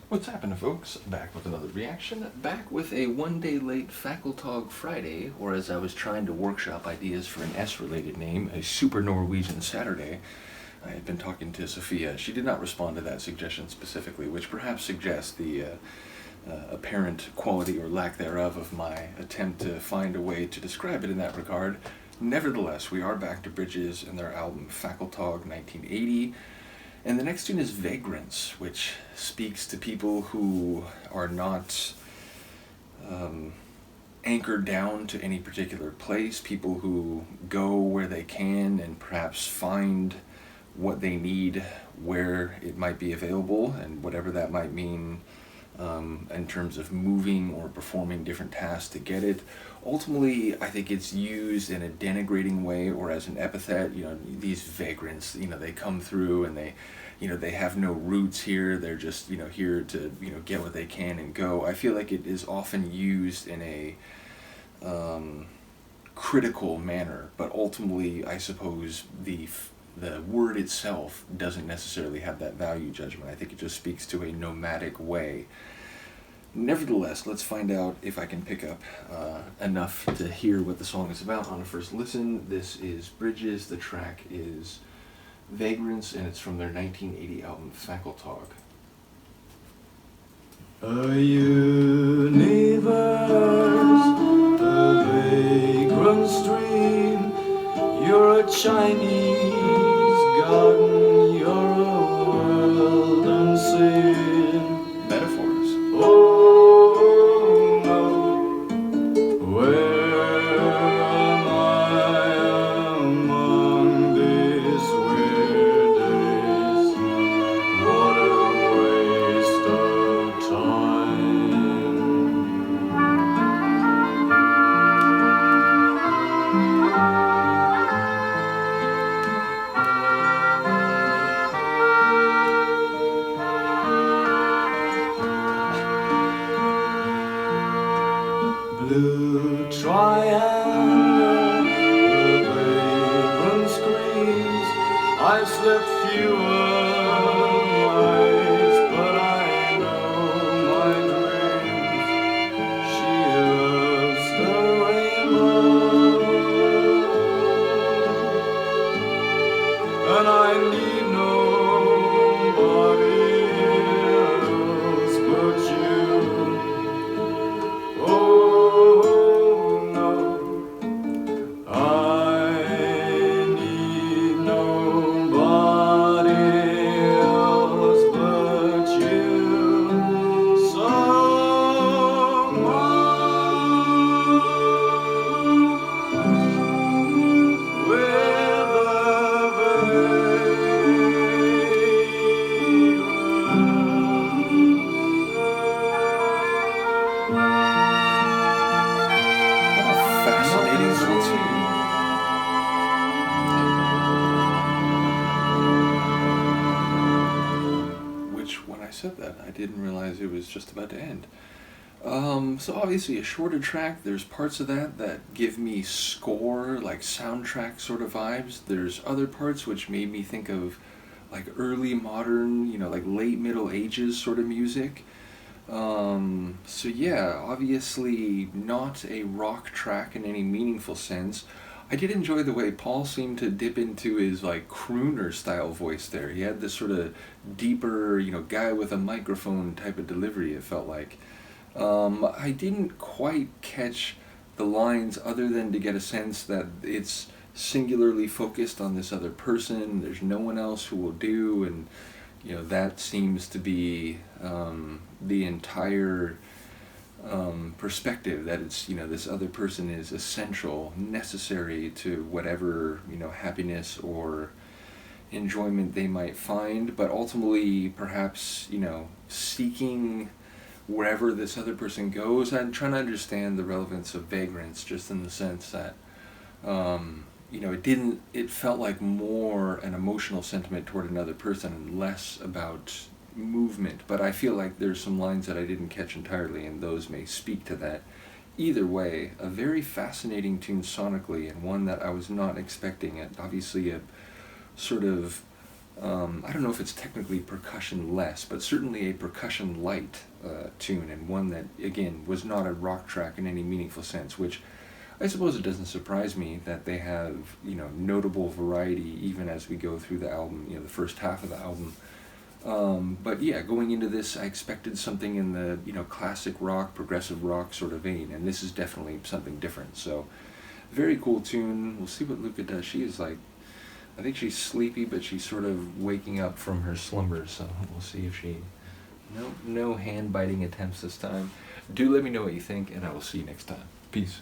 What's happening, folks? Back with another reaction. Back with a one-day late Fakkeltog Friday, or as I was trying to workshop ideas for an S-related name, a Super Norwegian Saturday. I had been talking to Sofia. She did not respond to that suggestion specifically, which perhaps suggests the apparent quality or lack thereof of my attempt to find a way to describe it in that regard. Nevertheless, we are back to Bridges and their album Fakkeltog 1980. And the next tune is Vagrants, which speaks to people who are not anchored down to any particular place, people who go where they can and perhaps find what they need where it might be available, and whatever that might mean in terms of moving or performing different tasks to get it. Ultimately, I think it's used in a denigrating way or as an epithet. You know, these vagrants, they come through and they have no roots here. They're just, here to, get what they can and go. I feel like it is often used in a critical manner, but ultimately, I suppose the word itself doesn't necessarily have that value judgment. I think it just speaks to a nomadic way. Nevertheless, let's find out if I can pick up enough to hear what the song is about on a first listen. This is Bridges. The track is Vagrants, and it's from their 1980 album Fakkeltog. A universe, a vagrant stream. You're a Chinese garden, you're a world unseen. Metaphors. Oh no, where am I among these weird days? What a waste of time. Blue triangle, the vagrant screams. I've slept fewer nights, but I know my dreams. She loves the rainbow, and I need nobody else but you. Oh no, I need nobody else but you so much. With Fascinating little tune. Which, when I said that, I didn't realize it was just about to end. So obviously a shorter track. There's parts of that give me score, like soundtrack sort of vibes. There's other parts which made me think of like early modern, like late Middle Ages sort of music. So yeah, obviously not a rock track in any meaningful sense. I did enjoy the way Paul seemed to dip into his like crooner-style voice there. He had this sort of deeper, guy with a microphone type of delivery, it felt like. I didn't quite catch the lines other than to get a sense that it's singularly focused on this other person. There's no one else who will do, and that seems to be the entire perspective, that it's this other person is essential, necessary to whatever happiness or enjoyment they might find, but ultimately perhaps seeking wherever this other person goes. I'm trying to understand the relevance of Vagrants, just in the sense that it felt like more an emotional sentiment toward another person and less about movement. But I feel like there's some lines that I didn't catch entirely, and those may speak to that. Either way, a very fascinating tune sonically, and one that I was not expecting. It obviously a sort of I don't know if it's technically percussion less, but certainly a percussion light tune, and one that, again, was not a rock track in any meaningful sense, which I suppose it doesn't surprise me that they have, notable variety even as we go through the album, the first half of the album. But yeah, going into this, I expected something in the, classic rock, progressive rock sort of vein, and this is definitely something different. So, very cool tune. We'll see what Luca does. She is like, I think she's sleepy, but she's sort of waking up from her slumber, so we'll see if she... No hand-biting attempts this time. Do let me know what you think, and I will see you next time. Peace.